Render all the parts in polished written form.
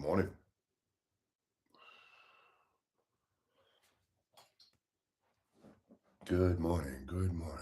morning. Good morning. Good morning.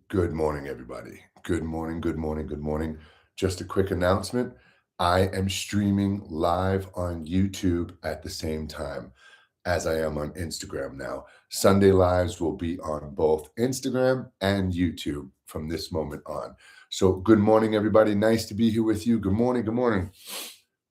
Good morning, everybody. Good morning. Good morning. Good morning. Just a quick announcement. I am streaming live on YouTube at the same time as I am on Instagram now. Sunday lives will be on both Instagram and YouTube from this moment on. So, good morning, everybody. Nice to be here with you. Good morning. Good morning.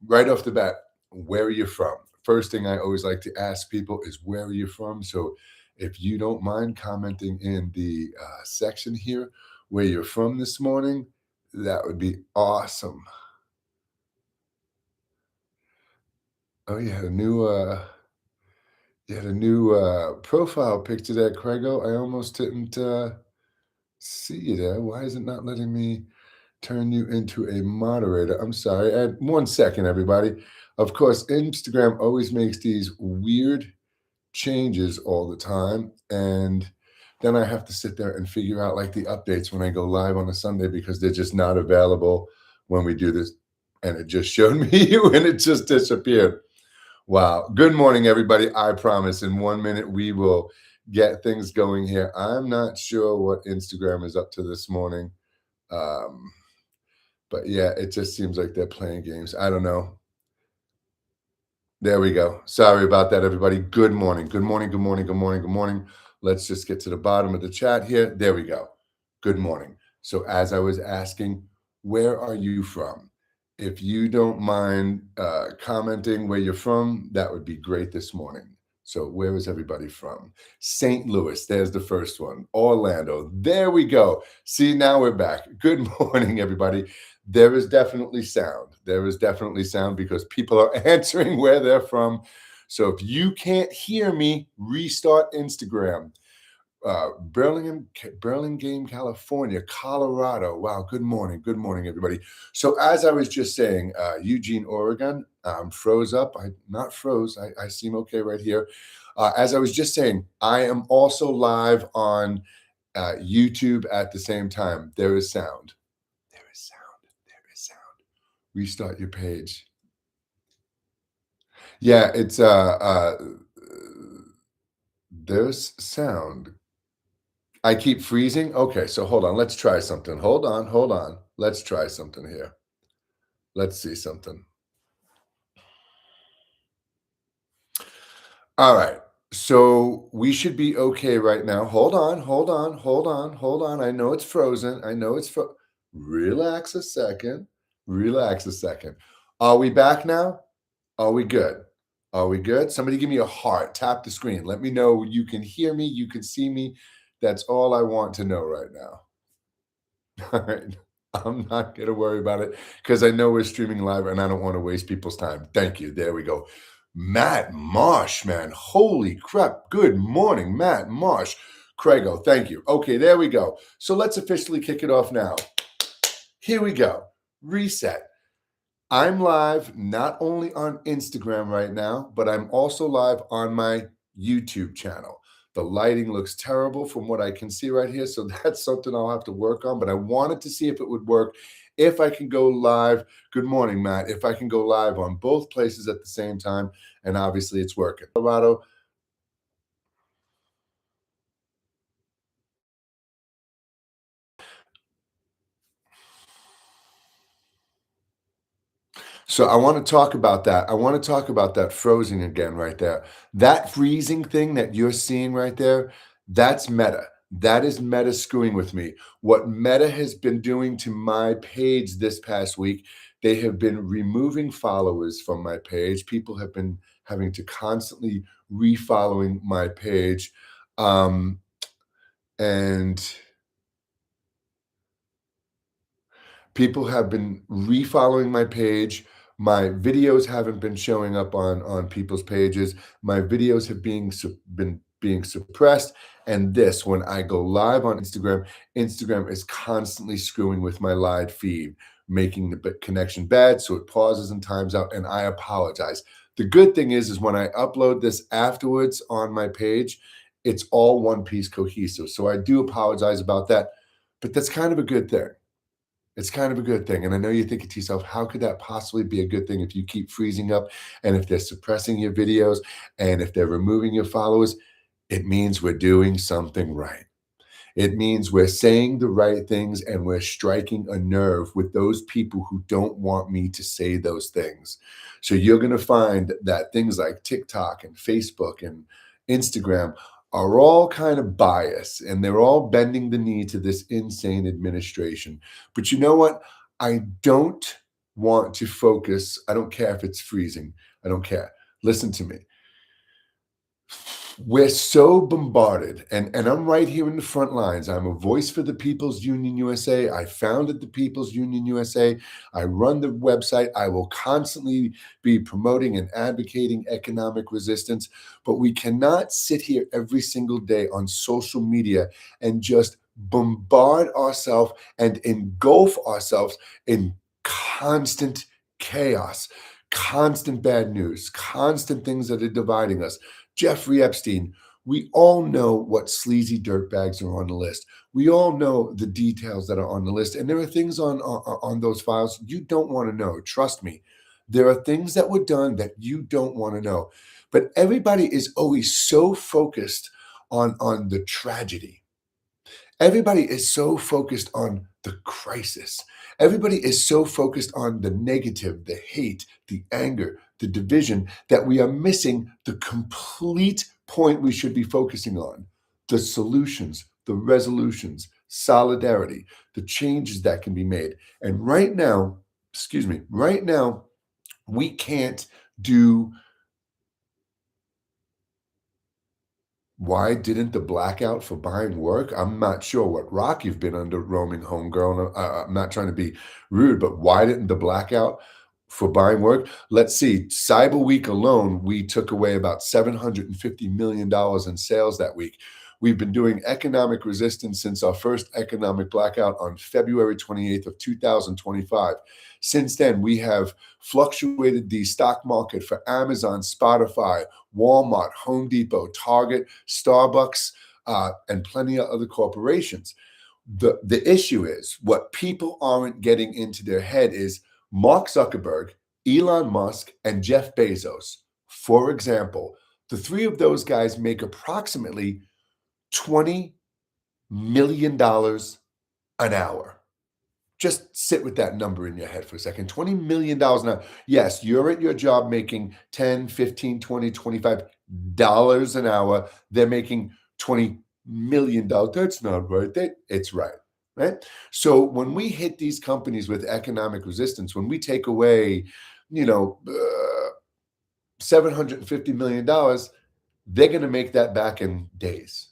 Right off the bat, where are you from? First thing I always like to ask people is, where are you from? So, if you don't mind commenting in the section here where you're from this morning, that would be awesome. Oh, you had a new profile picture there, Craigo. I almost didn't see you there. Why is it not letting me turn you into a moderator? I'm sorry. And 1 second, everybody. Of course, Instagram always makes these weird changes all the time, and then I have to sit there and figure out like the updates when I go live on a Sunday because they're just not available when we do this. And it just showed me you and it just disappeared. Wow. Good morning, everybody. I promise in 1 minute we will get things going here. I'm not sure what Instagram is up to this morning. Um, but yeah, it just seems like they're playing games. I don't know. There we go. Sorry about that, everybody. Good morning. Good morning. Good morning. Good morning. Good morning. Let's just get to the bottom of the chat here. There we go. Good morning. So, as I was asking, where are you from? If you don't mind commenting where you're from, that would be great this morning. So, where is everybody from? St. Louis, there's the first one. Orlando, there we go. See, now we're back. Good morning, everybody. There is definitely sound. There is definitely sound because people are answering where they're from. So if you can't hear me, restart Instagram. Burlingame, California, Colorado. Wow, good morning. Good morning, everybody. So as I was just saying, Eugene, Oregon, froze up. I not froze. I seem okay right here. As I was just saying, I am also live on YouTube at the same time. There is sound. There is sound. There is sound. Restart your page. Yeah, it's there's sound. I keep freezing. Okay, so hold on. Let's try something. Hold on, hold on. Let's try something here. Let's see something. All right. So we should be okay right now. Hold on, hold on, hold on, hold on. I know it's frozen. I know it's Relax a second. Relax a second. Are we back now? Are we good? Are we good? Somebody give me a heart. Tap the screen. Let me know you can hear me, you can see me. That's all I want to know right now. All right. I'm not going to worry about it because I know we're streaming live and I don't want to waste people's time. Thank you. There we go. Matt Marsh, man. Holy crap. Good morning, Matt Marsh. Craigo, thank you. Okay, there we go. So let's officially kick it off now. Here we go. Reset. I'm live not only on Instagram right now, but I'm also live on my YouTube channel. The lighting looks terrible from what I can see right here, so that's something I'll have to work on, but I wanted to see if it would work. If I can go live, good morning, Matt. If I can go live on both places at the same time, and obviously it's working. Colorado. So I want to talk about that. I want to talk about that frozen again right there. That freezing thing that you're seeing right there, that's Meta. That is Meta screwing with me. What Meta has been doing to my page this past week, they have been removing followers from my page. People have been having to constantly refollowing my page. And people have been refollowing my page. My videos haven't been showing up on people's pages. My videos have been being suppressed. And this, when I go live on Instagram, Instagram is constantly screwing with my live feed. making the connection bad, so it pauses and times out, and I apologize. The good thing is when I upload this afterwards on my page, it's all one piece cohesive. So I do apologize about that, but that's kind of a good thing. It's kind of a good thing. And I know you're thinking to yourself, how could that possibly be a good thing if you keep freezing up and if they're suppressing your videos and if they're removing your followers? It means we're doing something right. It means we're saying the right things and we're striking a nerve with those people who don't want me to say those things. So you're going to find that things like TikTok and Facebook and Instagram are all kind of biased and they're all bending the knee to this insane administration. But you know what? I don't want to focus. I don't care if it's freezing. I don't care. Listen to me. We're so bombarded, and I'm right here in the front lines. I'm a voice for the People's Union USA. I founded the People's Union USA. I run the website. I will constantly be promoting and advocating economic resistance, but we cannot sit here every single day on social media and just bombard ourselves and engulf ourselves in constant chaos, constant bad news, constant things that are dividing us. Jeffrey Epstein, we all know what sleazy dirtbags are on the list. We all know the details that are on the list. And there are things on those files you don't want to know. Trust me. There are things that were done that you don't want to know. But everybody is always so focused on the tragedy. Everybody is so focused on the crisis. Everybody is so focused on the negative, the hate, the anger, the division, that we are missing the complete point we should be focusing on: the solutions, the resolutions, solidarity, the changes that can be made. And right now, right now, we can't do. Why didn't the blackout for buying work? I'm not sure what rock you've been under, roaming homegirl. And I'm not trying to be rude, but why didn't the blackout for buying work? Let's see. Cyber Week alone, we took away about $750 million in sales that week. We've been doing economic resistance since our first economic blackout on February 28th of 2025. Since then, we have fluctuated the stock market for Amazon, Spotify, Walmart, Home Depot, Target, Starbucks, and plenty of other corporations. The issue is, what people aren't getting into their head is Mark Zuckerberg, Elon Musk, and Jeff Bezos. For example, the three of those guys make approximately $20 million an hour. Just sit with that number in your head for a second. $20 million an hour. Yes, you're at your job making $10, $15, $20, $25 an hour. They're making $20 million. That's not right. It's right. Right. So when we hit these companies with economic resistance, when we take away, $750 million, they're going to make that back in days,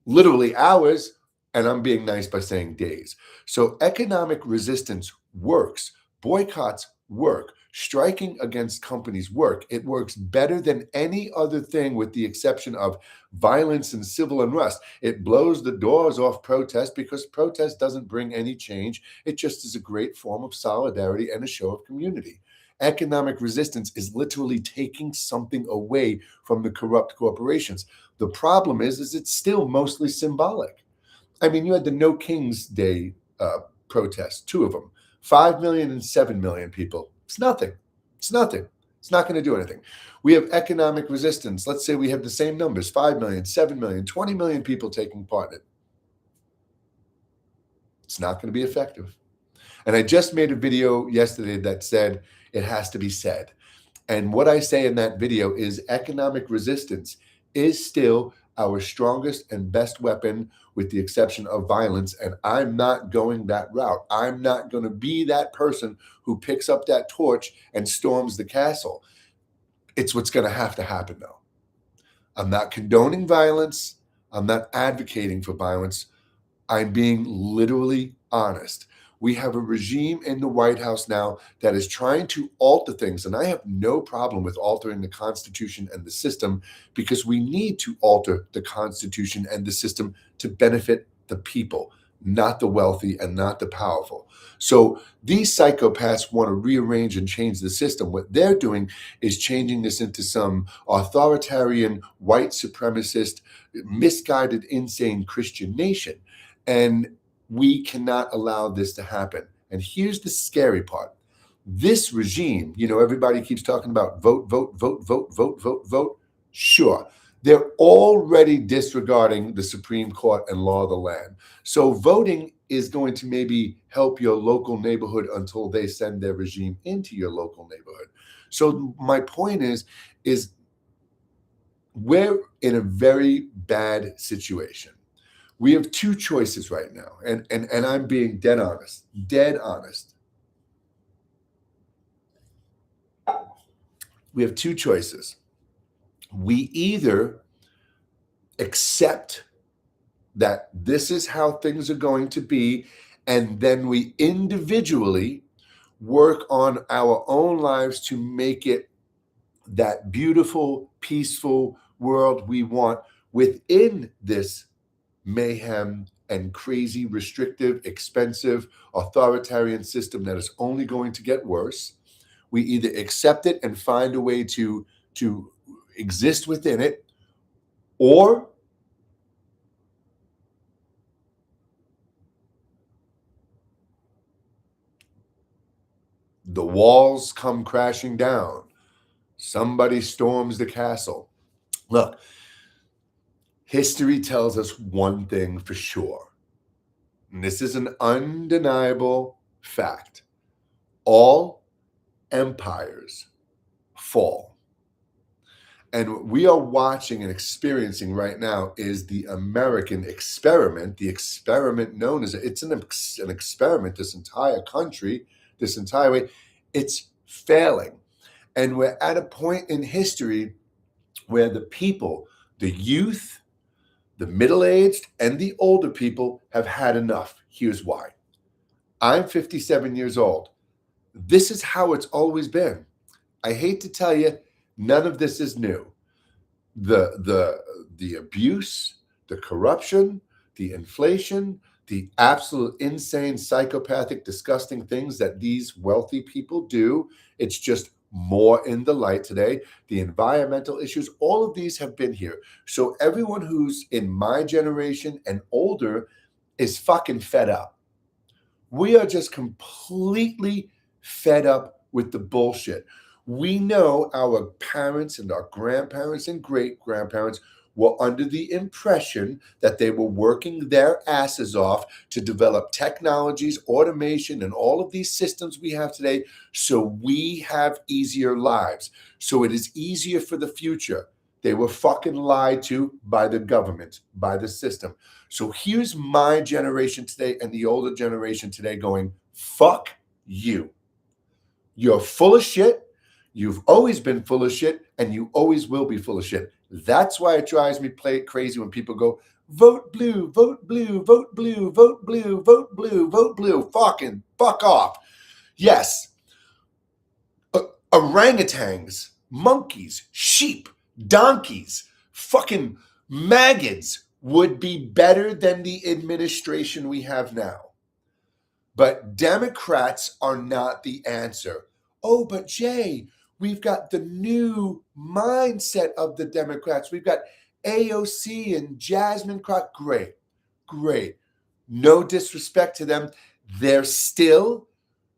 literally hours. And I'm being nice by saying days. So economic resistance works. Boycotts work. Striking against companies work. It works better than any other thing, with the exception of violence and civil unrest. It blows the doors off protest because protest doesn't bring any change. It just is a great form of solidarity and a show of community. Economic resistance is literally taking something away from the corrupt corporations. The problem is it's still mostly symbolic. I mean, you had the No Kings Day protests, two of them, 5 million and 7 million people. It's nothing. It's nothing. It's not going to do anything. We have economic resistance. Let's say we have the same numbers, 5 million, 7 million, 20 million people taking part in it. It's not going to be effective. And I just made a video yesterday that said it has to be said. And what I say in that video is economic resistance is still our strongest and best weapon, with the exception of violence. And I'm not going that route. I'm not going to be that person who picks up that torch and storms the castle. It's what's going to happen, though. I'm not condoning violence. I'm not advocating for violence. I'm being literally honest. We have a regime in the White House now that is trying to alter things. And I have no problem with altering the Constitution and the system, because we need to alter the Constitution and the system to benefit the people, not the wealthy and not the powerful. So these psychopaths want to rearrange and change the system. What they're doing is changing this into some authoritarian, white supremacist, misguided, insane Christian nation. And we cannot allow this to happen. And here's the scary part. This regime, everybody keeps talking about vote, vote, vote, vote, vote, vote, vote. Sure. They're already disregarding the Supreme Court and law of the land. So voting is going to maybe help your local neighborhood until they send their regime into your local neighborhood. So my point is we're in a very bad situation. We have two choices right now, and I'm being dead honest. We have two choices. We either accept that this is how things are going to be, and then we individually work on our own lives to make it that beautiful, peaceful world we want within this mayhem and crazy, restrictive, expensive, authoritarian system that is only going to get worse. We either accept it and find a way to exist within it, or the walls come crashing down. Somebody storms the castle. Look, history tells us one thing for sure, and this is an undeniable fact. All empires fall. And what we are watching and experiencing right now is the American experiment, the experiment known as it's an experiment, this entire country, this entire way, it's failing. And we're at a point in history where the people, the youth, the middle-aged, and the older people have had enough. Here's why. I'm 57 years old. This is how it's always been. I hate to tell you, none of this is new. The abuse, the corruption, the inflation, the absolute insane, psychopathic, disgusting things that these wealthy people do, it's just more in the light today. The environmental issues, all of these have been here. So everyone who's in my generation and older is fucking fed up. We are just completely fed up with the bullshit. We know our parents and our grandparents and great grandparents were under the impression that they were working their asses off to develop technologies, automation, and all of these systems we have today so we have easier lives, so it is easier for the future. They were fucking lied to by the government, by the system. So here's my generation today and the older generation today going, fuck you. You're full of shit. You've always been full of shit, and you always will be full of shit. That's why it drives me crazy when people go, vote blue, vote blue, vote blue, vote blue, vote blue, vote blue. Fucking fuck off. Yes, orangutans, monkeys, sheep, donkeys, fucking maggots would be better than the administration we have now. But Democrats are not the answer. Oh, but Jay, we've got the new mindset of the Democrats. We've got AOC and Jasmine Crockett. Great. No disrespect to them. They're still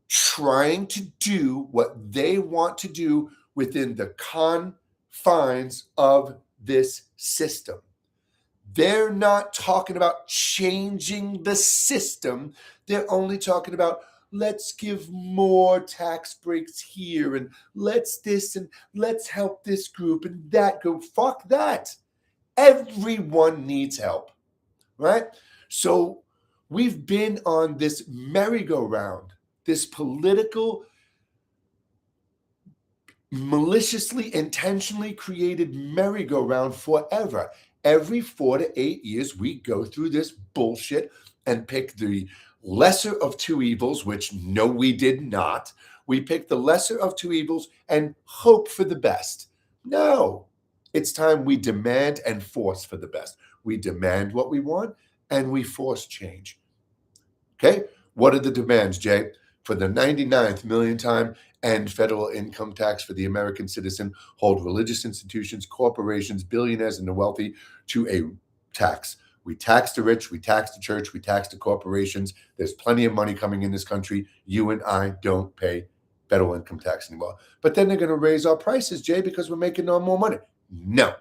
trying to do what they want to do within the confines of this system. They're not talking about changing the system. They're only talking about let's give more tax breaks here and let's this and let's help this group and that group. Fuck that. Everyone needs help, right? So we've been on this merry-go-round, this political, maliciously, intentionally created merry-go-round forever. Every 4 to 8 years, we go through this bullshit and pick the lesser of two evils, which no, we did not. We pick the lesser of two evils and hope for the best. No, it's time we demand and force for the best. We demand what we want and we force change. Okay. What are the demands, Jay? For the 99th million time, end federal income tax for the American citizen, hold religious institutions, corporations, billionaires, and the wealthy to a tax. We tax the rich, we tax the church, we tax the corporations. There's plenty of money coming in this country. You and I don't pay federal income tax anymore. But then they're going to raise our prices, Jay, because we're making no more money. No.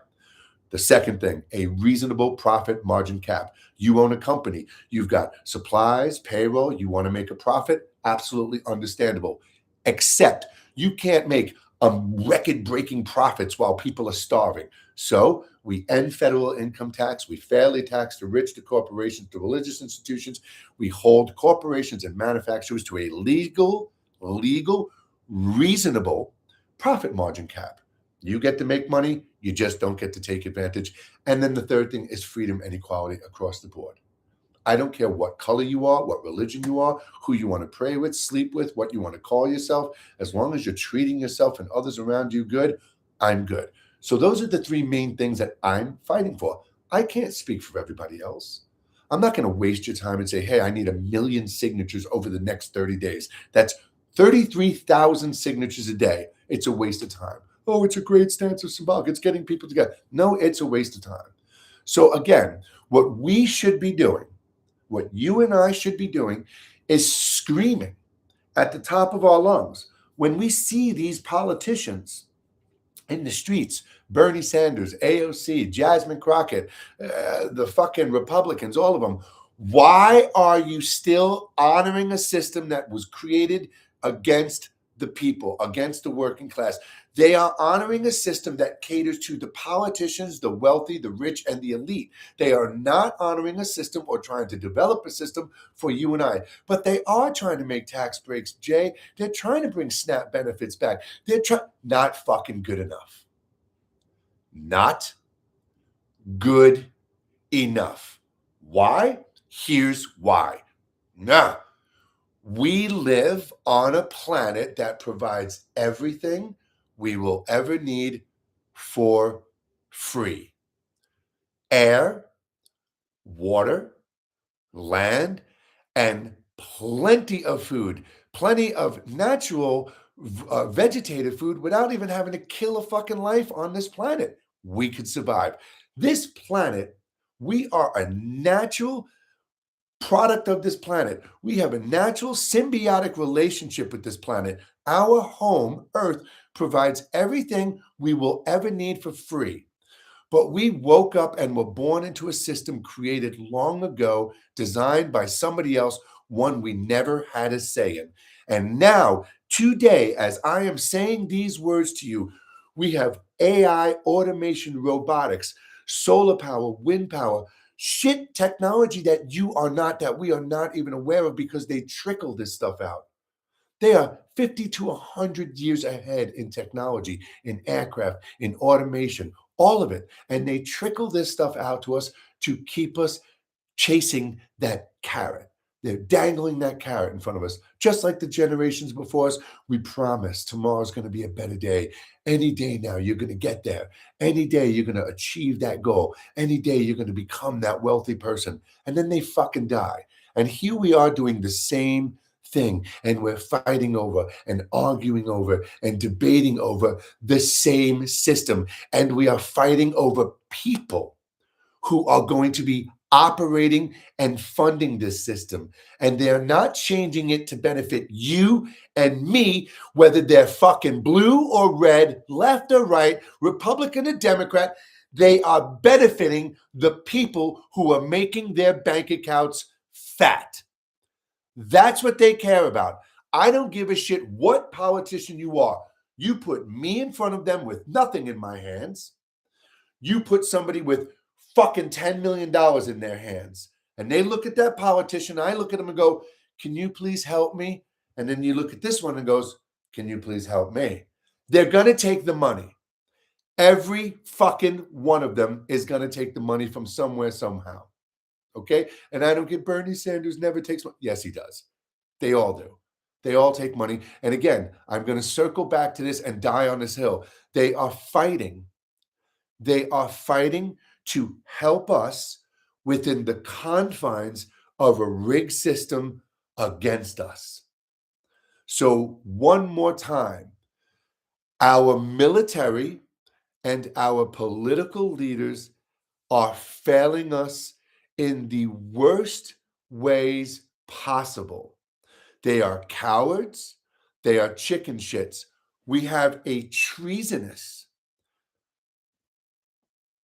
The second thing, a reasonable profit margin cap. You own a company, you've got supplies, payroll, you want to make a profit, absolutely understandable. Except you can't make record breaking profits while people are starving. So we end federal income tax, we fairly tax the rich, the corporations, the religious institutions. We hold corporations and manufacturers to a legal, reasonable profit margin cap. You get to make money, you just don't get to take advantage. And then the third thing is freedom and equality across the board. I don't care what color you are, what religion you are, who you want to pray with, sleep with, what you want to call yourself. As long as you're treating yourself and others around you good, I'm good. So those are the three main things that I'm fighting for. I can't speak for everybody else. I'm not going to waste your time and say, hey, I need 1 million signatures over the next 30 days. That's 33,000 signatures a day. It's a waste of time. Oh, it's a great stance of symbolic. It's getting people together. No, it's a waste of time. So again, what we should be doing, what you and I should be doing, is screaming at the top of our lungs when we see these politicians in the streets, Bernie Sanders, AOC, Jasmine Crockett, the fucking Republicans, all of them. Why are you still honoring a system that was created against the people, against the working class? They are honoring a system that caters to the politicians, the wealthy, the rich, and the elite. They are not honoring a system or trying to develop a system for you and I. But they are trying to make tax breaks, Jay. They're trying to bring SNAP benefits back. They're not fucking good enough. Not good enough. Why? Here's why. Nah. We live on a planet that provides everything we will ever need for free. Air, water, land, and plenty of food, plenty of natural vegetative food without even having to kill a fucking life on this planet. We could survive. This planet, we are a natural product of this planet. We have a natural symbiotic relationship with this planet. Our home, Earth, provides everything we will ever need for free. But we woke up and were born into a system created long ago, designed by somebody else, one we never had a say in. And now, today, as I am saying these words to you, we have AI, automation, robotics, solar power, wind power, shit technology that we are not even aware of because they trickle this stuff out. They are 50 to 100 years ahead in technology, in aircraft, in automation, all of it. And they trickle this stuff out to us to keep us chasing that carrot. They're dangling that carrot in front of us. Just like the generations before us, we promise tomorrow's going to be a better day. Any day now, you're going to get there. Any day, you're going to achieve that goal. Any day, you're going to become that wealthy person. And then they fucking die. And here we are doing the same thing. And we're fighting over and arguing over and debating over the same system. And we are fighting over people who are going to be operating and funding this system. And they're not changing it to benefit you and me, whether they're fucking blue or red, left or right, Republican or Democrat. They are benefiting the people who are making their bank accounts fat. That's what they care about. I don't give a shit what politician you are. You put me in front of them with nothing in my hands. You put somebody with fucking $10 million in their hands. And they look at that politician. I look at them and go, can you please help me? And then you look at this one and goes, can you please help me? They're going to take the money. Every fucking one of them is going to take the money from somewhere, somehow. Okay? And I don't get Bernie Sanders never takes money. Yes, he does. They all do. They all take money. And again, I'm going to circle back to this and die on this hill. They are fighting. They are fighting to help us within the confines of a rigged system against us. So, one more time, our military and our political leaders are failing us in the worst ways possible. They are cowards. They are chicken shits. We have a treasonous,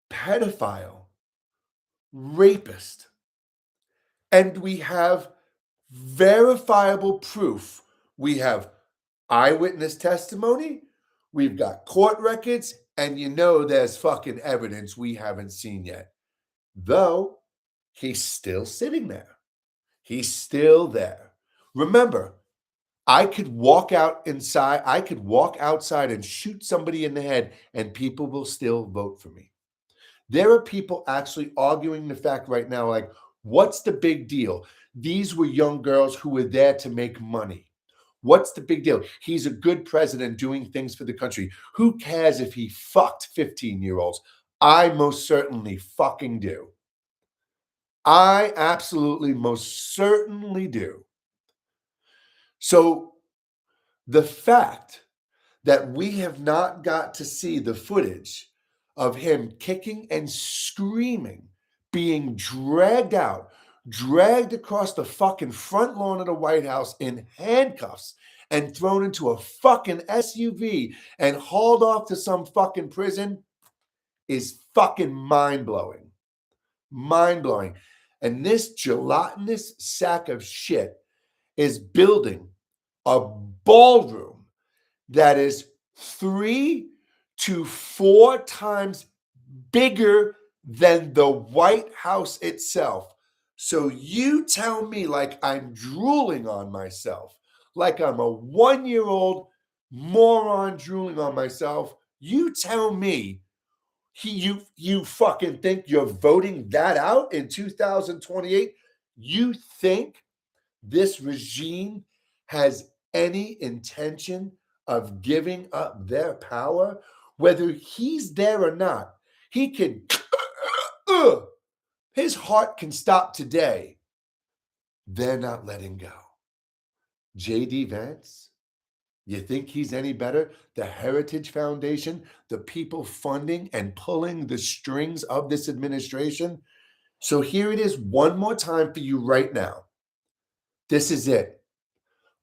pedophile, rapist, and we have verifiable proof. We have eyewitness testimony, we've got court records, and there's fucking evidence we haven't seen yet. Though he's still sitting there. He's still there. Remember, I could walk outside and shoot somebody in the head, and people will still vote for me. There are people actually arguing the fact right now, like, what's the big deal? These were young girls who were there to make money. What's the big deal? He's a good president doing things for the country. Who cares if he fucked 15-year-olds? I most certainly fucking do. I absolutely most certainly do. So the fact that we have not got to see the footage of him kicking and screaming, being dragged across the fucking front lawn of the White House in handcuffs and thrown into a fucking SUV and hauled off to some fucking prison is fucking mind-blowing. Mind-blowing. And this gelatinous sack of shit is building a ballroom that is 3 to 4 times bigger than the White House itself. So you tell me, like I'm drooling on myself, like I'm a 1-year-old moron drooling on myself. You tell me you fucking think you're voting that out in 2028? You think this regime has any intention of giving up their power? Whether he's there or not, he can, his heart can stop today. They're not letting go. J.D. Vance, you think he's any better? The Heritage Foundation, the people funding and pulling the strings of this administration. So here it is one more time for you right now. This is it.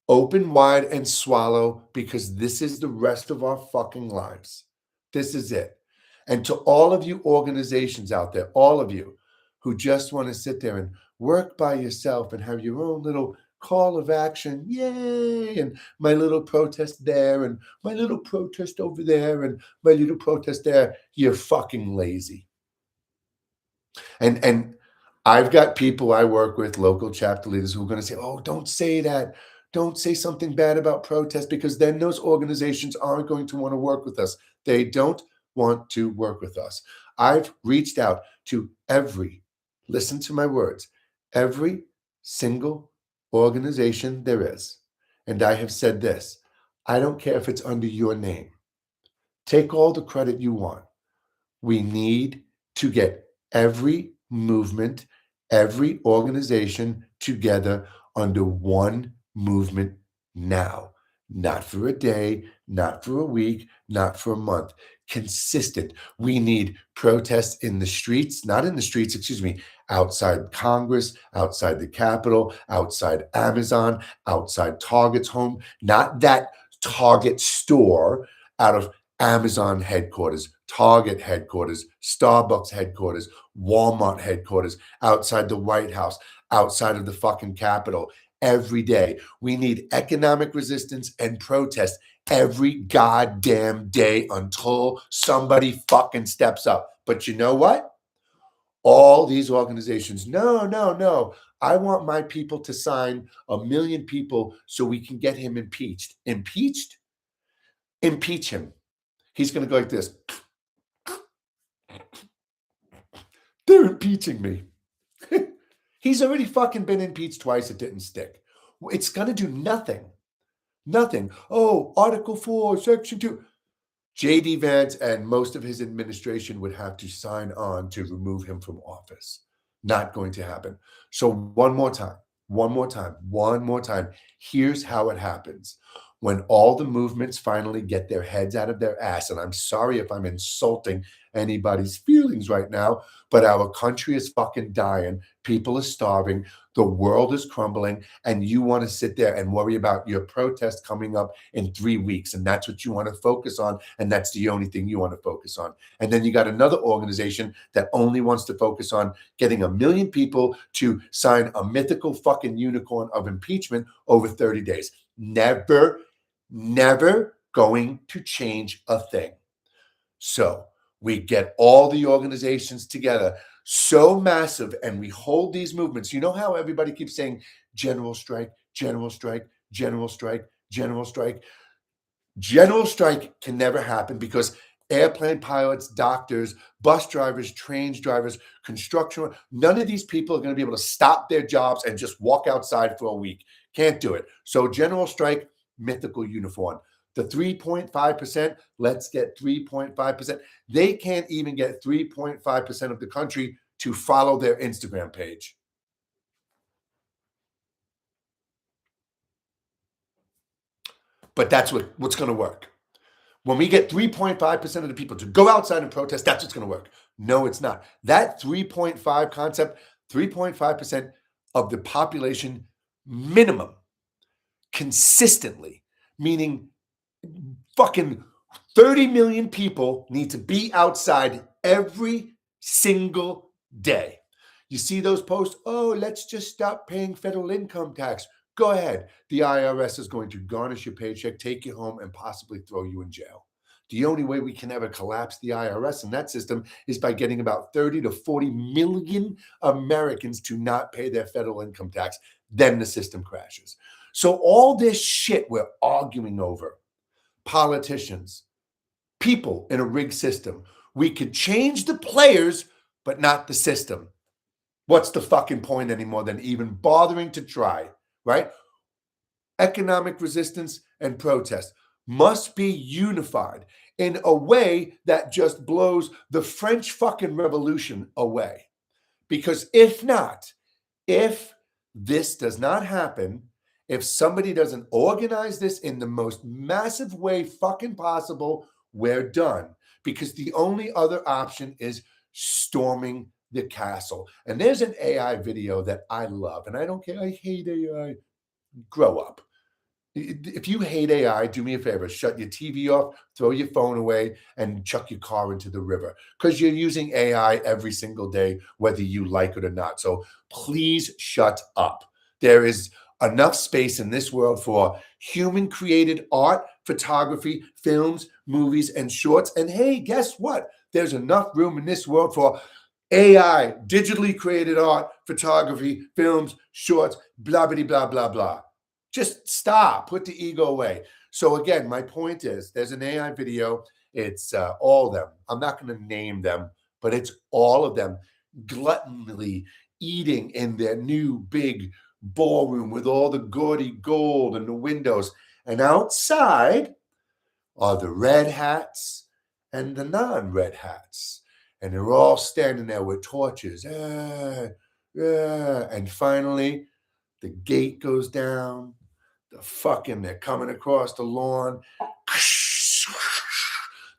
Open wide and swallow, because this is the rest of our fucking lives. This is it. And to all of you organizations out there, all of you who just want to sit there and work by yourself and have your own little call of action, yay, and my little protest there and my little protest over there and my little protest there, you're fucking lazy. And I've got people I work with, local chapter leaders, who are going to say, oh, don't say that. Don't say something bad about protest, because then those organizations aren't going to want to work with us. They don't want to work with us. I've reached out to listen to my words, every single organization there is. And I have said this: I don't care if it's under your name. Take all the credit you want. We need to get every movement, every organization together under one movement now. Not for a day, not for a week, not for a month. Consistent. We need protests in the streets, not in the streets, excuse me, outside Congress, outside the Capitol, outside Amazon, outside Target's home, not that Target store out of Amazon headquarters, Target headquarters, Starbucks headquarters, Walmart headquarters, outside the White House, outside of the fucking Capitol. Every day. We need economic resistance and protest every goddamn day until somebody fucking steps up. But you know what? All these organizations, no. I want my people to sign 1 million people so we can get him impeached. Impeached? Impeach him. He's going to go like this. They're impeaching me. He's already fucking been impeached twice. It didn't stick. It's going to do nothing. Nothing. Oh, Article 4, Section 2. J.D. Vance and most of his administration would have to sign on to remove him from office. Not going to happen. So one more time. one more time, one more time. Here's how it happens. When all the movements finally get their heads out of their ass, and I'm sorry if I'm insulting anybody's feelings right now, but our country is fucking dying. People are starving. The world is crumbling. And you want to sit there and worry about your protest coming up in 3 weeks. And that's what you want to focus on. And that's the only thing you want to focus on. And then you got another organization that only wants to focus on getting 1 million people to sign a mythical fucking unicorn of impeachment over 30 days. Never going to change a thing. So we get all the organizations together, so massive, and we hold these movements. You know how everybody keeps saying general strike, general strike, general strike, general strike? General strike can never happen because airplane pilots, doctors, bus drivers, trains drivers, construction, none of these people are going to be able to stop their jobs and just walk outside for a week. Can't do it. So general strike, mythical uniform. The 3.5%, let's get 3.5%. They can't even get 3.5% of the country to follow their Instagram page. But that's what's going to work. When we get 3.5% of the people to go outside and protest, that's what's going to work. No, it's not. That 3.5 concept, 3.5% of the population minimum consistently, meaning fucking 30 million people need to be outside every single day. You see those posts? Oh, let's just stop paying federal income tax. Go ahead. The IRS is going to garnish your paycheck, take you home, and possibly throw you in jail. The only way we can ever collapse the IRS in that system is by getting about 30 to 40 million Americans to not pay their federal income tax. Then the system crashes. So all this shit we're arguing over, politicians, people in a rigged system, we could change the players, but not the system. What's the fucking point anymore than even bothering to try, right? Economic resistance and protest must be unified in a way that just blows the French fucking Revolution away. Because if not, if this does not happen, if somebody doesn't organize this in the most massive way fucking possible, we're done. Because the only other option is storming the castle. And there's an AI video that I love, and I don't care. I hate AI. Grow up. If you hate AI, do me a favor, shut your TV off, throw your phone away, and chuck your car into the river because you're using AI every single day, whether you like it or not. So please shut up. There is enough space in this world for human created art, photography, films, movies, and shorts. And hey, guess what? There's enough room in this world for AI, digitally created art, photography, films, shorts, blah, blah, blah, blah, blah. Just stop, put the ego away. So again, my point is there's an AI video. It's all of them. I'm not going to name them, but it's all of them gluttonally eating in their new big ballroom with all the gaudy gold and the windows. And outside are the red hats and the non-red hats. And they're all standing there with torches. And finally, the gate goes down. They're coming across the lawn.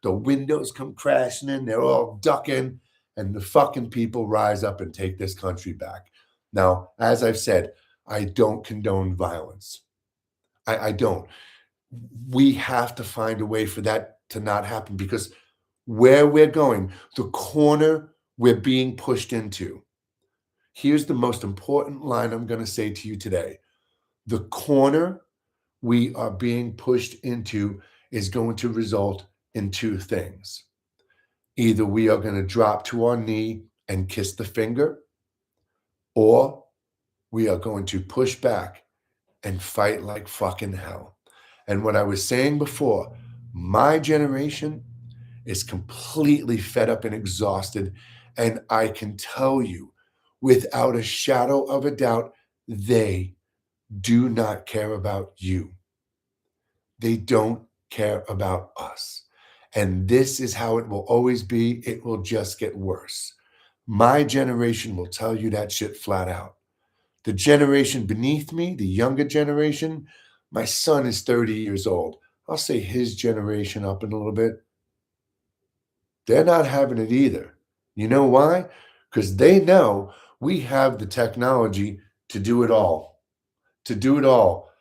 The windows come crashing in. They're all ducking. And the fucking people rise up and take this country back. Now, as I've said, I don't condone violence. I don't. We have to find a way for that to not happen because where we're going, the corner we're being pushed into. Here's the most important line I'm going to say to you today. The corner we are being pushed into is going to result in two things. Either we are going to drop to our knee and kiss the finger, or we are going to push back and fight like fucking hell. And what I was saying before, my generation is completely fed up and exhausted. And I can tell you without a shadow of a doubt, they do not care about you. They don't care about us. And this is how it will always be. It will just get worse. My generation will tell you that shit flat out. The generation beneath me, the younger generation, my son is 30 years old. I'll say his generation up in a little bit. They're not having it either. You know why? Because they know we have the technology to do it all, to do it all.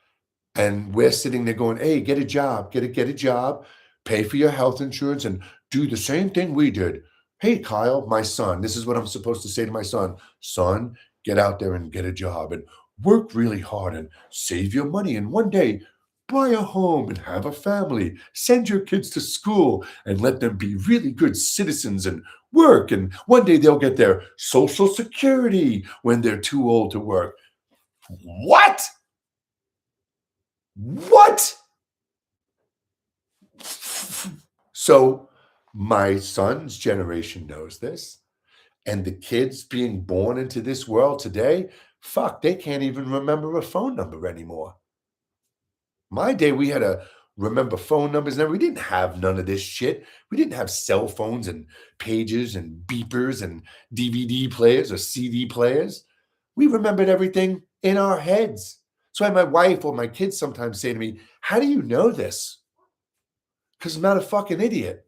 And we're sitting there going, hey, get a job, get a job, pay for your health insurance, and do the same thing we did. Hey, Kyle, my son, this is what I'm supposed to say to my son. Son, get out there and get a job and work really hard and save your money. And one day, buy a home and have a family. Send your kids to school and let them be really good citizens and work. And one day they'll get their social security when they're too old to work. What? What? So my son's generation knows this, and the kids being born into this world today, fuck, they can't even remember a phone number anymore. My day, we had to remember phone numbers and we didn't have none of this shit. We didn't have cell phones and pages and beepers and DVD players or CD players. We remembered everything in our heads. So I, my wife or my kids sometimes say to me, how do you know this? Because I'm not a fucking idiot.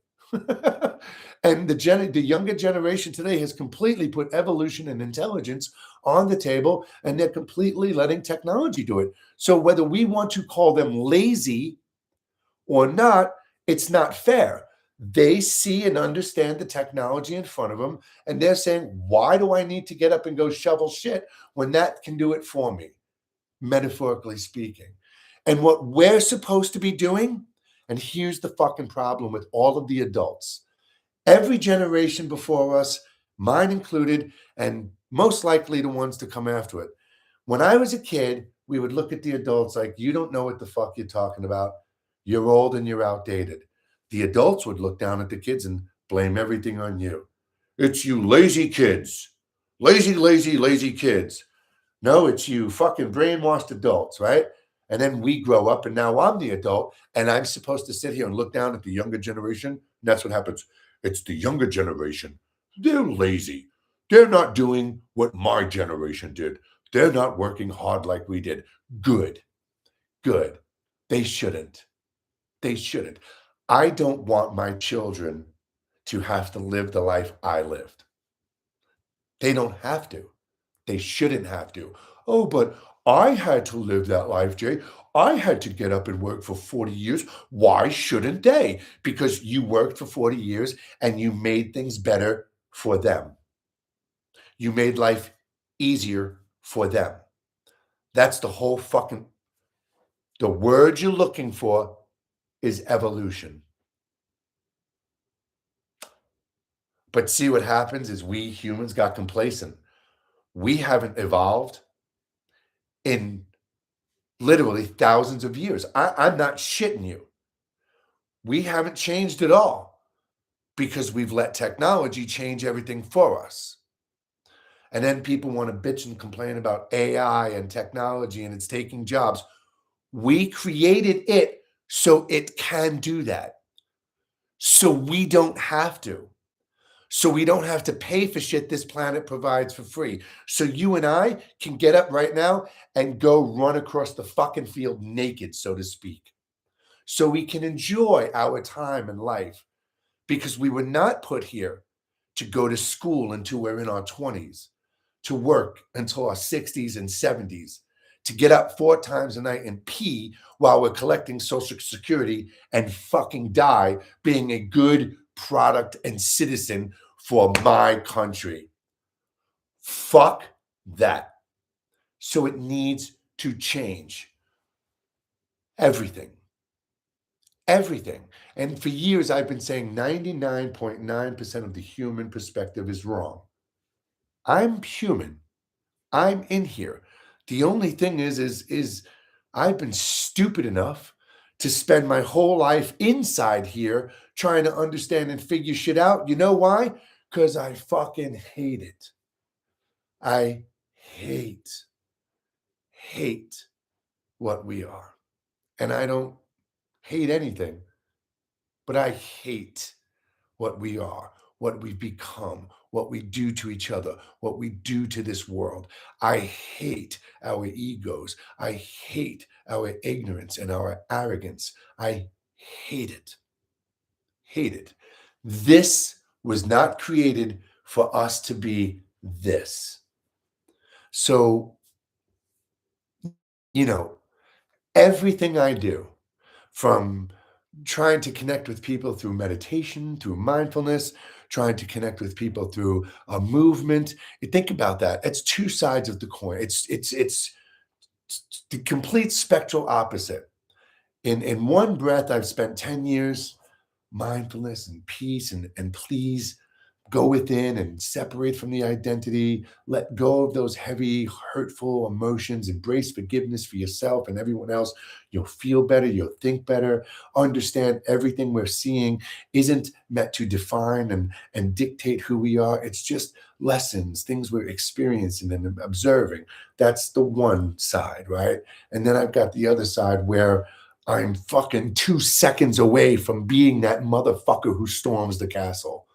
And the younger generation today has completely put evolution and intelligence on the table, and they're completely letting technology do it. So whether we want to call them lazy or not, it's not fair. They see and understand the technology in front of them, and they're saying, why do I need to get up and go shovel shit when that can do it for me, metaphorically speaking? And what we're supposed to be doing, and here's the fucking problem with all of the adults. Every generation before us, mine included, and most likely the ones to come after it. When I was a kid, we would look at the adults like, you don't know what the fuck you're talking about. You're old and you're outdated. The adults would look down at the kids and blame everything on you. It's you lazy kids. Lazy, lazy, lazy kids. No, it's you fucking brainwashed adults, right? And then we grow up, and now I'm the adult, and I'm supposed to sit here and look down at the younger generation. And that's what happens. It's the younger generation. They're lazy. They're not doing what my generation did. They're not working hard like we did. Good, good. They shouldn't. They shouldn't. I don't want my children to have to live the life I lived. They don't have to. They shouldn't have to. Oh, but I had to live that life, Jay. I had to get up and work for 40 years. Why shouldn't they? Because you worked for 40 years and you made things better for them. You made life easier for them. That's the whole fucking, the word you're looking for is evolution. But see what happens is we humans got complacent. We haven't evolved in literally thousands of years. I'm not shitting you. We haven't changed at all because we've let technology change everything for us. And then people want to bitch and complain about AI and technology and it's taking jobs. We created it so it can do that. So we don't have to. So we don't have to pay for shit this planet provides for free. So you and I can get up right now and go run across the fucking field naked, so to speak. So we can enjoy our time in life because we were not put here to go to school until we're in our 20s, to work until our 60s and 70s, to get up 4 times a night and pee while we're collecting Social Security and fucking die being a good product and citizen for my country. Fuck that. So it needs to change. Everything. Everything. And for years, I've been saying 99.9% of the human perspective is wrong. I'm human. I'm in here. The only thing is I've been stupid enough to spend my whole life inside here trying to understand and figure shit out. You know why? Because I fucking hate it. I hate, hate what we are. And I don't hate anything, but I hate what we are. what we've become, what we do to each other, what we do to this world. I hate our egos. I hate our ignorance and our arrogance. I hate it. Hate it. This was not created for us to be this. So, you know, everything I do, from trying to connect with people through meditation, through mindfulness, trying to connect with people through a movement. You think about that. It's two sides of the coin. It's the complete spectral opposite. In one breath, I've spent 10 years mindfulness and peace and please go within and separate from the identity, let go of those heavy, hurtful emotions, embrace forgiveness for yourself and everyone else. You'll feel better, you'll think better, understand everything we're seeing isn't meant to define and dictate who we are. It's just lessons, things we're experiencing and observing. That's the one side, right? And then I've got the other side where I'm fucking 2 seconds away from being that motherfucker who storms the castle.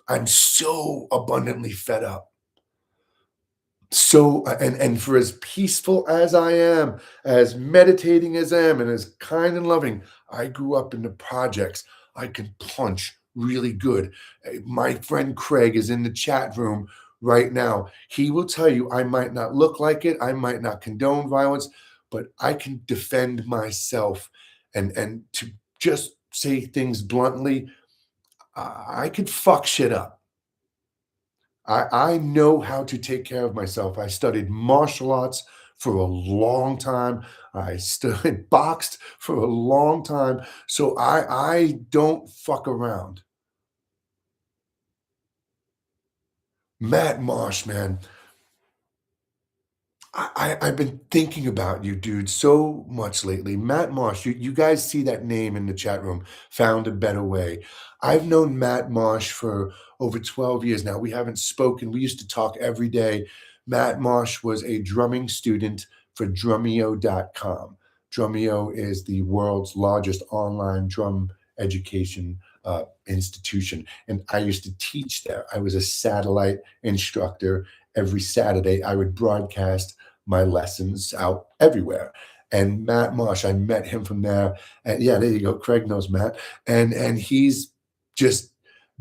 I'm so abundantly fed up. So, and for as peaceful as I am, as meditating as I am, and as kind and loving, I grew up in the projects. I can punch really good. My friend Craig is in the chat room right now. He will tell you I might not look like it, I might not condone violence, but I can defend myself. And to just say things bluntly, I could fuck shit up. I know how to take care of myself. I studied martial arts for a long time. I studied boxed for a long time. So I don't fuck around. Matt Marsh, man, I've been thinking about you, dude, so much lately. Matt Marsh, you guys see that name in the chat room, Found a Better Way. I've known Matt Marsh for over 12 years now. We haven't spoken. We used to talk every day. Matt Marsh was a drumming student for Drumeo.com. Drumeo is the world's largest online drum education institution. And I used to teach there. I was a satellite instructor. Every Saturday, I would broadcast my lessons out everywhere. And Matt Marsh, I met him from there. And yeah, there you go. Craig knows Matt. And he's just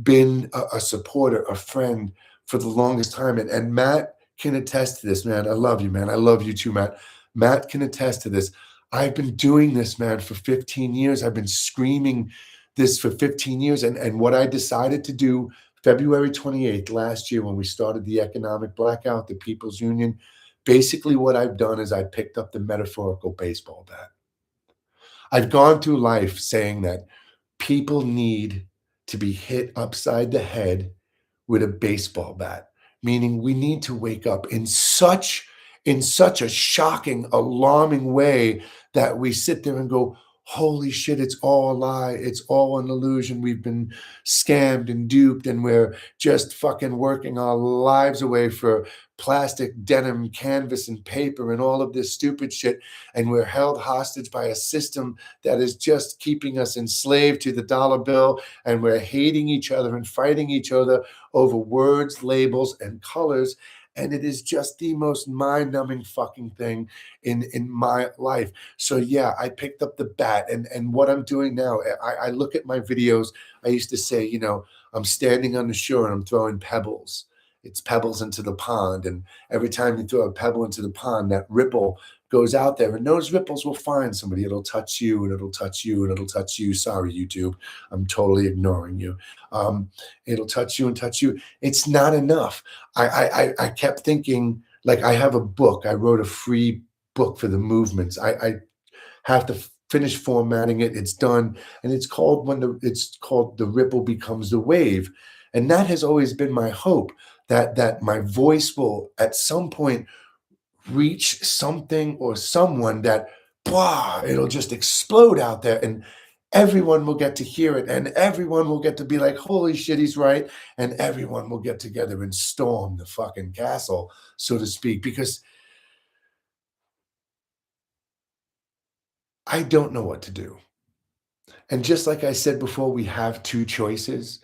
been a supporter, a friend for the longest time. And Matt can attest to this, man. I love you, man. I love you too, Matt. Matt can attest to this. I've been doing this, man, for 15 years. I've been screaming this for 15 years. And what I decided to do February 28th last year, when we started the economic blackout, the People's Union, basically what I've done is I picked up the metaphorical baseball bat. I've gone through life saying that people need to be hit upside the head with a baseball bat, meaning we need to wake up in such a shocking, alarming way that we sit there and go, holy shit, it's all a lie. It's all an illusion. We've been scammed and duped, and we're just fucking working our lives away for plastic, denim, canvas, and paper, and all of this stupid shit. And we're held hostage by a system that is just keeping us enslaved to the dollar bill. And we're hating each other and fighting each other over words, labels, and colors. And it is just the most mind-numbing fucking thing in my life. So yeah, I picked up the bat, and what I'm doing now, I look at my videos. I used to say, I'm standing on the shore and I'm throwing pebbles. It's pebbles into the pond, and every time you throw a pebble into the pond, that ripple goes out there, and those ripples will find somebody. It'll touch you, and it'll touch you, and it'll touch you. Sorry, YouTube, I'm totally ignoring you. It'll touch you and touch you. It's not enough. I kept thinking, like, I have a book. I wrote a free book for the movements. I have to finish formatting it. It's done, and it's called The Ripple Becomes the Wave. And that has always been my hope, that my voice will at some point reach something or someone that blah, it'll just explode out there, and everyone will get to hear it, and everyone will get to be like, holy shit, he's right. And everyone will get together and storm the fucking castle, so to speak, because I don't know what to do. And just like I said before, we have two choices.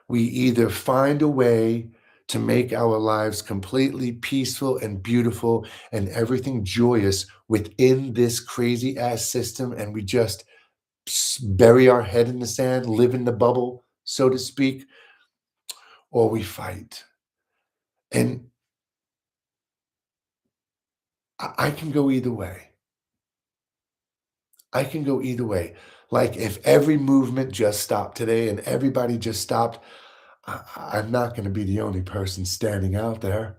We either find a way to make our lives completely peaceful and beautiful and everything joyous within this crazy ass system, and we just bury our head in the sand, live in the bubble, so to speak, or we fight. And I can go either way. I can go either way. Like if every movement just stopped today and everybody just stopped, I'm not going to be the only person standing out there.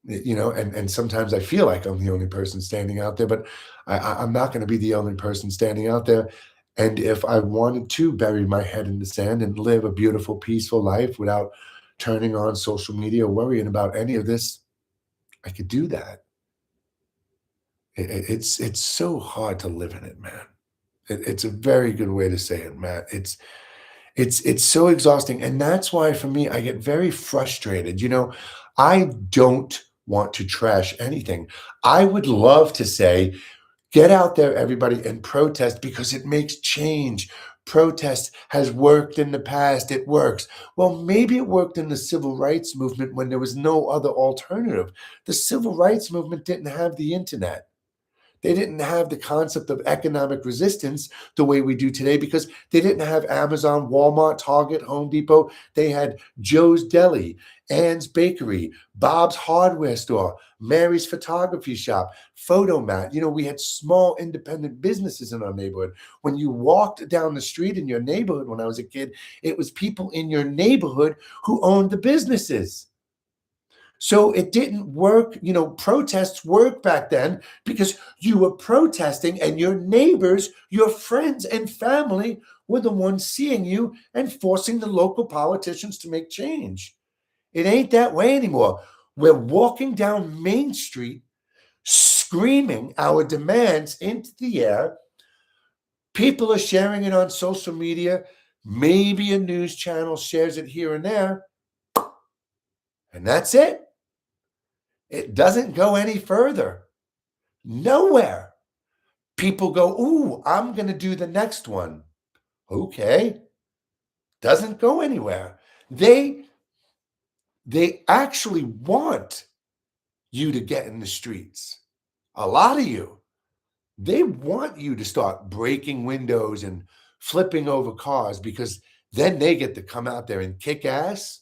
And sometimes I feel like I'm the only person standing out there, but I'm not going to be the only person standing out there. And if I wanted to bury my head in the sand and live a beautiful, peaceful life without turning on social media or worrying about any of this, I could do that. It's so hard to live in it, man. It's a very good way to say it, Matt. It's so exhausting, and that's why for me, I get very frustrated. I don't want to trash anything. I would love to say, get out there, everybody, and protest because it makes change. Protest has worked in the past. It works. Well, maybe it worked in the civil rights movement when there was no other alternative. The civil rights movement didn't have the internet. They didn't have the concept of economic resistance the way we do today because they didn't have Amazon, Walmart, Target, Home Depot. They had Joe's Deli, Ann's Bakery, Bob's Hardware Store, Mary's Photography Shop, Photomat. We had small independent businesses in our neighborhood. When you walked down the street in your neighborhood when I was a kid, it was people in your neighborhood who owned the businesses. So it didn't work. Protests worked back then because you were protesting and your neighbors, your friends and family were the ones seeing you and forcing the local politicians to make change. It ain't that way anymore. We're walking down Main Street, screaming our demands into the air. People are sharing it on social media. Maybe a news channel shares it here and there. And that's it. It doesn't go any further. Nowhere. People go, ooh, I'm going to do the next one. Okay. Doesn't go anywhere. They actually want you to get in the streets. A lot of you. They want you to start breaking windows and flipping over cars because then they get to come out there and kick ass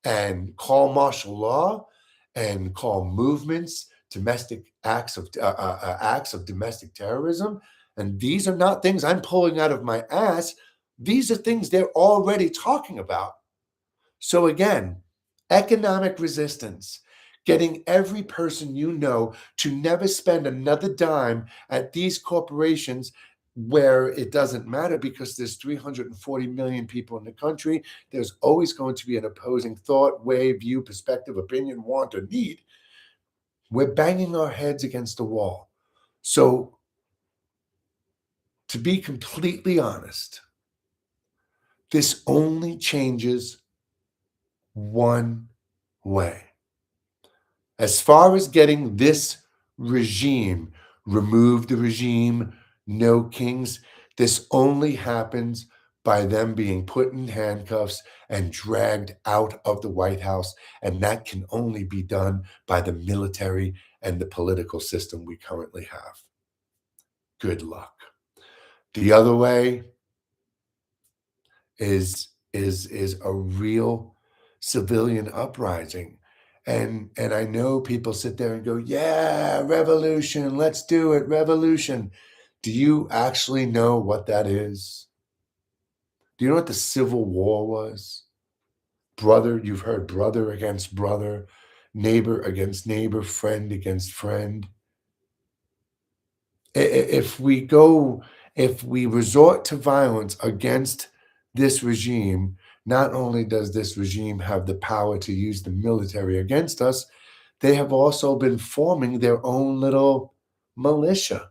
and call martial law and call movements domestic acts of domestic terrorism. And these are not things I'm pulling out of my ass. These are things they're already talking about. So again, economic resistance, getting every person to never spend another dime at these corporations where it doesn't matter because there's 340 million people in the country. There's always going to be an opposing thought, way, view, perspective, opinion, want, or need. We're banging our heads against the wall. So, to be completely honest, this only changes one way. As far as getting this regime, remove the regime, no kings, this only happens by them being put in handcuffs and dragged out of the White House. And that can only be done by the military and the political system we currently have. Good luck. The other way is a real civilian uprising. And I know people sit there and go, yeah, revolution, let's do it, revolution. Do you actually know what that is? Do you know what the Civil War was? Brother, you've heard brother against brother, neighbor against neighbor, friend against friend. If we resort to violence against this regime, not only does this regime have the power to use the military against us, they have also been forming their own little militia.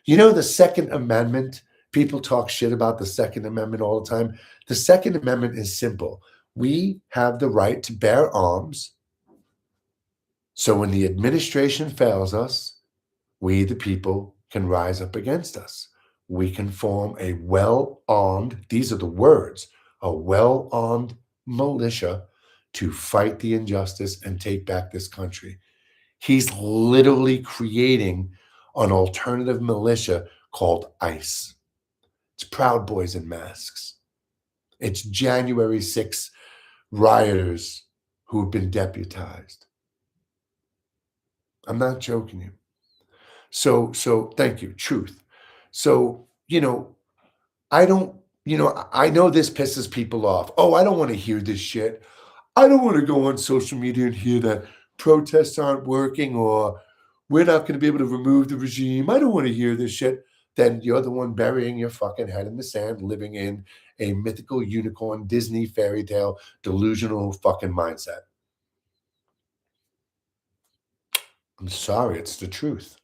The Second Amendment, people talk shit about the Second Amendment all the time. The Second Amendment is simple. We have the right to bear arms. So when the administration fails us, we, the people, can rise up against us. We can form a well-armed, these are the words, a well-armed militia to fight the injustice and take back this country. He's literally creating an alternative militia called ICE. It's Proud Boys in masks. It's January 6th rioters who've been deputized. I'm not joking you. So thank you, truth. So, I don't, I know this pisses people off. Oh, I don't want to hear this shit. I don't want to go on social media and hear that protests aren't working or we're not going to be able to remove the regime. I don't want to hear this shit. Then you're the one burying your fucking head in the sand, living in a mythical unicorn, Disney fairy tale, delusional fucking mindset. I'm sorry, it's the truth.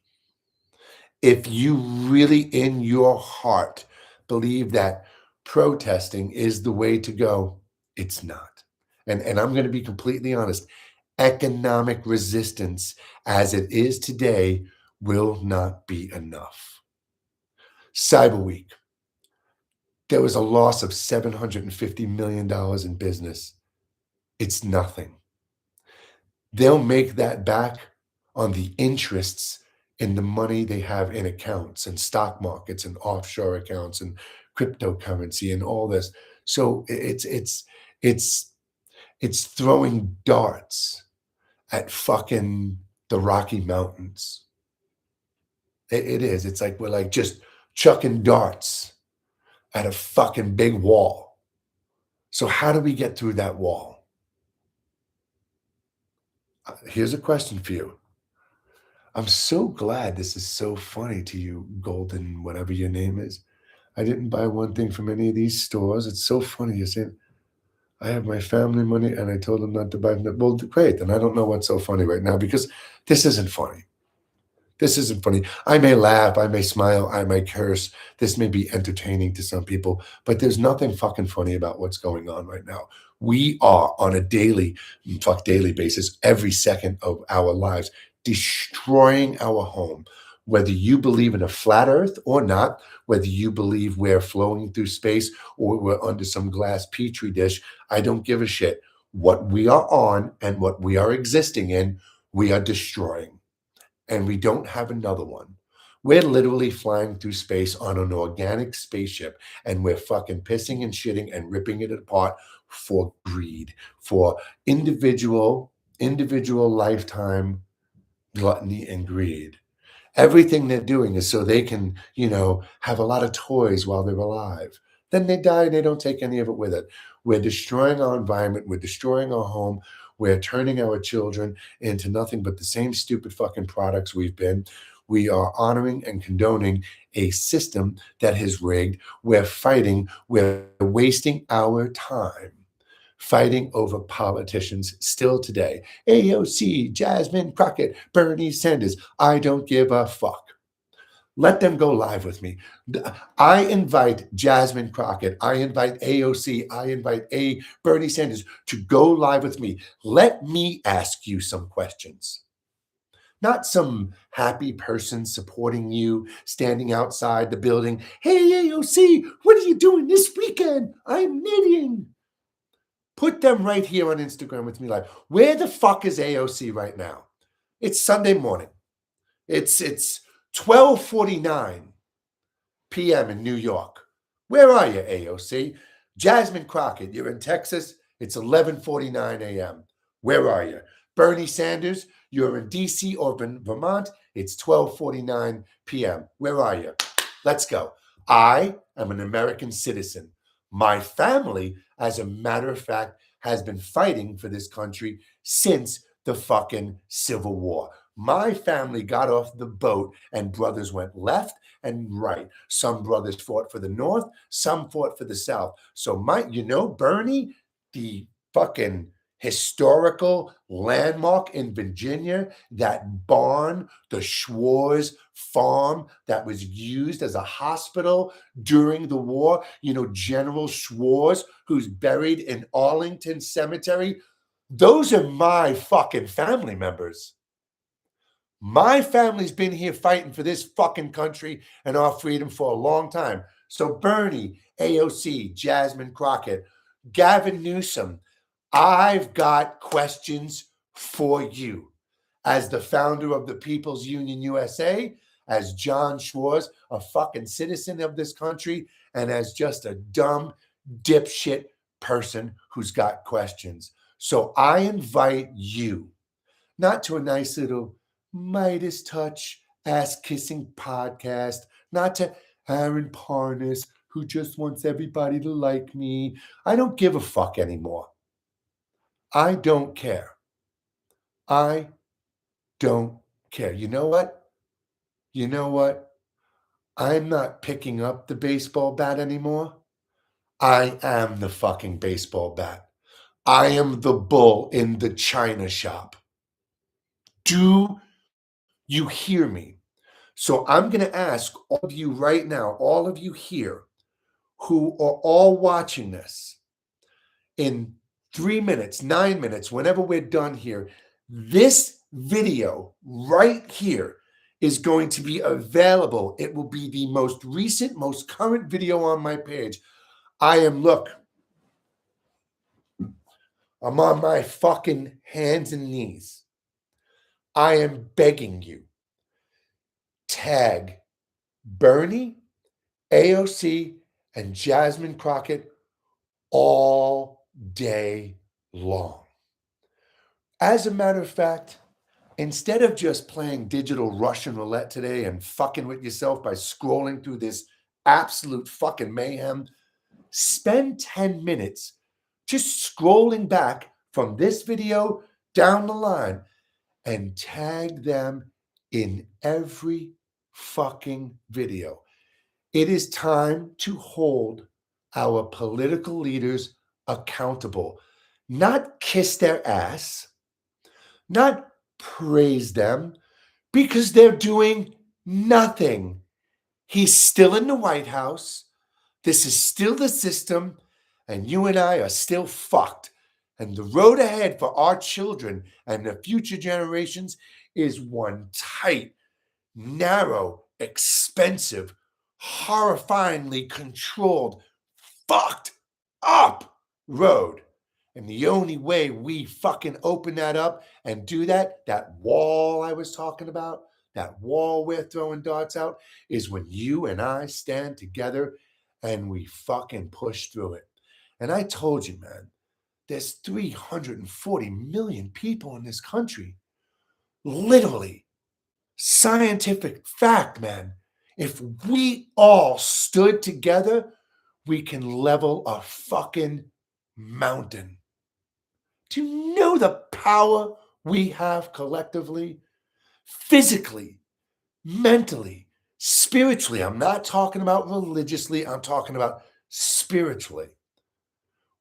If you really in your heart believe that protesting is the way to go, it's not. And I'm going to be completely honest. Economic resistance as it is today will not be enough. Cyber Week, there was a loss of $750 million in business. It's nothing. They'll make that back on the interests in the money they have in accounts and stock markets and offshore accounts and cryptocurrency and all this. So it's throwing darts at fucking the Rocky Mountains. It is. It's like we're like just chucking darts at a fucking big wall. So how do we get through that wall? Here's a question for you. I'm so glad this is so funny to you, Golden, whatever your name is. I didn't buy one thing from any of these stores. It's so funny. You're saying, I have my family money and I told them not to buy them. Well, great. Then I don't know what's so funny right now because this isn't funny. This isn't funny. I may laugh, I may smile, I may curse. This may be entertaining to some people, but there's nothing fucking funny about what's going on right now. We are on a daily basis, every second of our lives, destroying our home. Whether you believe in a flat earth or not, whether you believe we're flowing through space or we're under some glass petri dish, I don't give a shit. What we are on and what we are existing in, we are destroying. And we don't have another one. We're literally flying through space on an organic spaceship and we're fucking pissing and shitting and ripping it apart for greed, for individual lifetime gluttony and greed. Everything they're doing is so they can, have a lot of toys while they're alive. Then they die and they don't take any of it with it. We're destroying our environment. We're destroying our home. We're turning our children into nothing but the same stupid fucking products we've been. We are honoring and condoning a system that is rigged. We're fighting. We're wasting our time fighting over politicians still today. AOC, Jasmine Crockett, Bernie Sanders. I don't give a fuck. Let them go live with me. I invite Jasmine Crockett. I invite AOC. I invite Bernie Sanders to go live with me. Let me ask you some questions. Not some happy person supporting you, standing outside the building. Hey, AOC, what are you doing this weekend? I'm knitting. Put them right here on Instagram with me live. Where the fuck is AOC right now? It's Sunday morning. It's 12:49 p.m. in New York. Where are you, AOC? Jasmine Crockett, you're in Texas. It's 11:49 a.m. Where are you? Bernie Sanders, you're in D.C. or Vermont. It's 12:49 p.m. Where are you? Let's go. I am an American citizen. My family, as a matter of fact, has been fighting for this country since the fucking Civil War. My family got off the boat and brothers went left and right. Some brothers fought for the North, some fought for the South. So Bernie, the fucking historical landmark in Virginia, that barn, the Schwarz farm that was used as a hospital during the war, General Schwarz, who's buried in Arlington Cemetery. Those are my fucking family members. My family's been here fighting for this fucking country and our freedom for a long time. So Bernie, AOC, Jasmine Crockett, Gavin Newsom, I've got questions for you. As the founder of the People's Union USA, as John Schwarz, a fucking citizen of this country, and as just a dumb dipshit person who's got questions. So I invite you, not to a nice little Midas touch ass kissing podcast, not to Aaron Parnas, who just wants everybody to like me. I don't give a fuck anymore. I don't care. I don't care. You know what? You know what? I'm not picking up the baseball bat anymore. I am the fucking baseball bat. I am the bull in the china shop. Do you hear me? So I'm going to ask all of you right now, all of you here who are all watching this, in 3 minutes, 9 minutes, whenever we're done here, this video right here is going to be available. It will be the most recent, most current video on my page. Look, I'm on my fucking hands and knees. I am begging you, tag Bernie, AOC, and Jasmine Crockett all day long. As a matter of fact, instead of just playing digital Russian roulette today and fucking with yourself by scrolling through this absolute fucking mayhem, spend 10 minutes just scrolling back from this video down the line and tag them in every fucking video. It is time to hold our political leaders accountable, not kiss their ass, not praise them, because they're doing nothing. He's still in the White House. This is still the system, and you and I are still fucked. And the road ahead for our children and the future generations is one tight, narrow, expensive, horrifyingly controlled, fucked up road. And the only way we fucking open that up and do that, that wall I was talking about, that wall we're throwing darts out, is when you and I stand together and we fucking push through it. And I told you, man, there's 340 million people in this country. Literally, scientific fact, man. If we all stood together, we can level a fucking mountain. Do you know the power we have collectively? Physically, mentally, spiritually. I'm not talking about religiously, I'm talking about spiritually.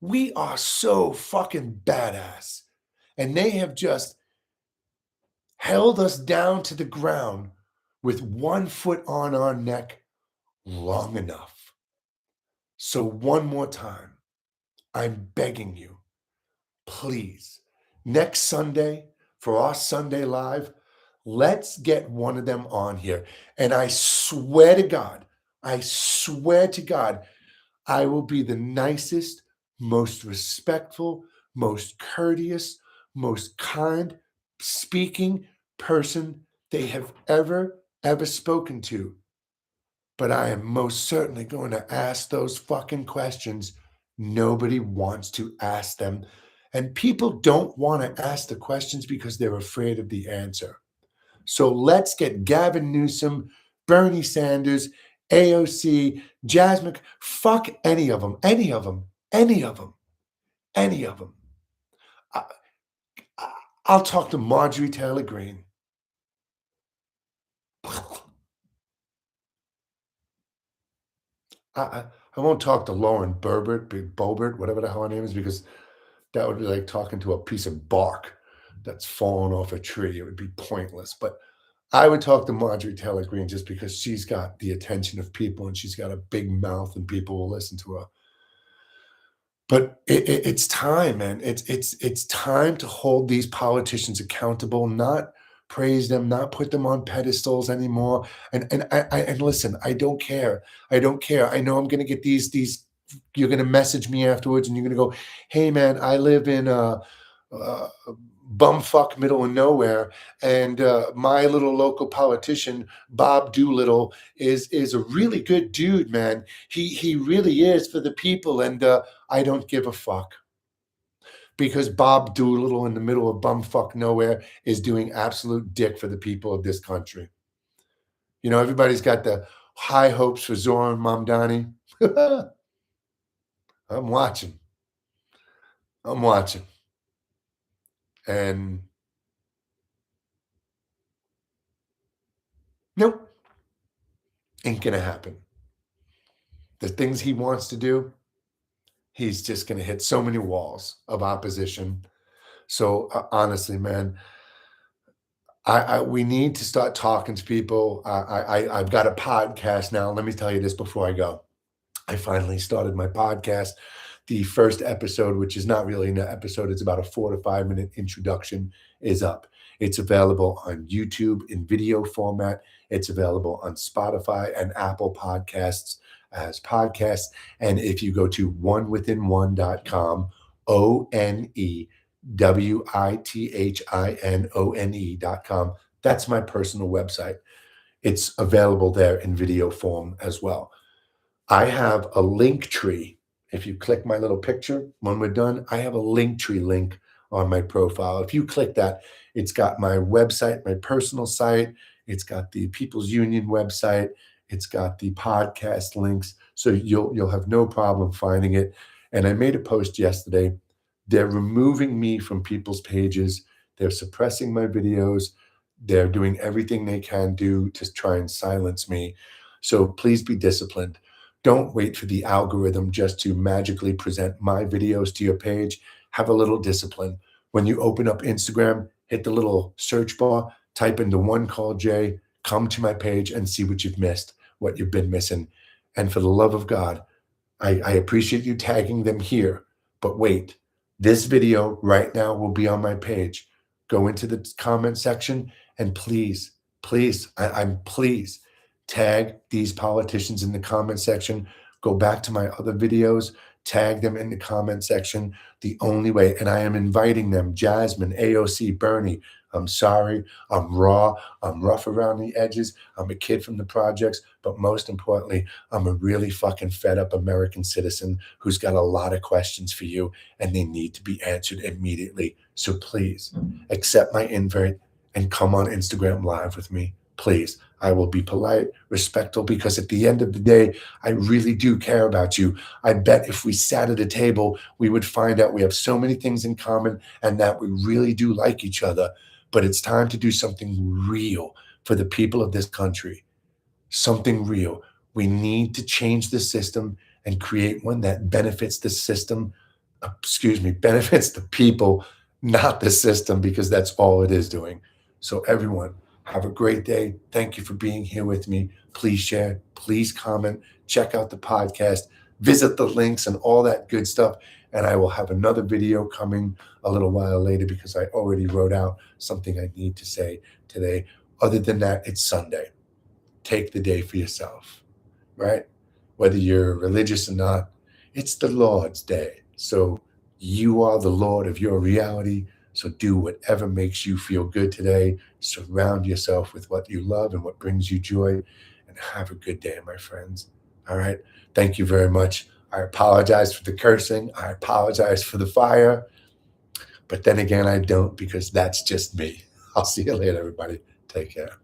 We are so fucking badass. And they have just held us down to the ground with 1 foot on our neck long enough. So one more time, I'm begging you, please, next Sunday for our Sunday Live, let's get one of them on here. And I swear to God, I will be the nicest, most respectful, most courteous, most kind speaking person they have ever spoken to. But I am most certainly going to ask those fucking questions nobody wants to ask them. And people don't want to ask the questions because they're afraid of the answer. So let's get Gavin Newsom, Bernie Sanders, AOC, Jasmine, fuck any of them. I'll talk to Marjorie Taylor Greene. I won't talk to Lauren Boebert, whatever the hell her name is, because that would be like talking to a piece of bark that's fallen off a tree. It would be pointless. But I would talk to Marjorie Taylor Greene just because she's got the attention of people and she's got a big mouth and people will listen to her. But it's time, man. It's time to hold these politicians accountable, not praise them, not put them on pedestals anymore. And listen, I don't care. I know I'm going to get these you're going to message me afterwards and you're going to go, hey man, I live in bumfuck middle of nowhere, and my little local politician Bob Doolittle is a really good dude, man. He really is for the people, and I don't give a fuck, because Bob Doolittle in the middle of bumfuck nowhere is doing absolute dick for the people of this country. You know, everybody's got the high hopes for Zoran Mamdani. I'm watching. I'm watching. And nope, ain't gonna happen. The things he wants to do, he's just gonna hit so many walls of opposition. So honestly, man, we need to start talking to people. I've got a podcast now. Let me tell you this before I go. I finally started my podcast. The first episode, which is not really an episode, it's about a 4 to 5 minute introduction, is up. It's available on YouTube in video format. It's available on Spotify and Apple Podcasts as podcasts. And if you go to onewithin1.com, ONEWITHINONE.com, that's my personal website. It's available there in video form as well. I have a link tree. If you click my little picture, when we're done, I have a link tree link on my profile. If you click that, it's got my website, my personal site. It's got the People's Union website. It's got the podcast links. So you'll have no problem finding it. And I made a post yesterday. They're removing me from people's pages. They're suppressing my videos. They're doing everything they can do to try and silence me. So please be disciplined. Don't wait for the algorithm just to magically present my videos to your page. Have a little discipline. When you open up Instagram, hit the little search bar, type in the one called Jay, come to my page and see what you've missed, what you've been missing. And for the love of God, I appreciate you tagging them here, but wait, this video right now will be on my page. Go into the comment section and please, please tag these politicians in the comment section. Go back to my other videos, tag them in the comment section. The only way, and I am inviting them, Jasmine, AOC, Bernie, I'm sorry, I'm raw, I'm rough around the edges, I'm a kid from the projects, but most importantly, I'm a really fucking fed up American citizen who's got a lot of questions for you, and they need to be answered immediately. So please accept my invite and come on Instagram Live with me. Please, I will be polite, respectful, because at the end of the day, I really do care about you. I bet if we sat at a table, we would find out we have so many things in common and that we really do like each other. But it's time to do something real for the people of this country. Something real. We need to change the system and create one that benefits the system, benefits the people, not the system, because that's all it is doing. So everyone, have a great day. Thank you for being here with me. Please share, please comment, check out the podcast, visit the links and all that good stuff. And I will have another video coming a little while later because I already wrote out something I need to say today. Other than that, it's Sunday. Take the day for yourself, right? Whether you're religious or not, it's the Lord's day. So you are the Lord of your reality. So do whatever makes you feel good today. Surround yourself with what you love and what brings you joy, and have a good day, my friends. All right. Thank you very much. I apologize for the cursing. I apologize for the fire. But then again, I don't, because that's just me. I'll see you later, everybody. Take care.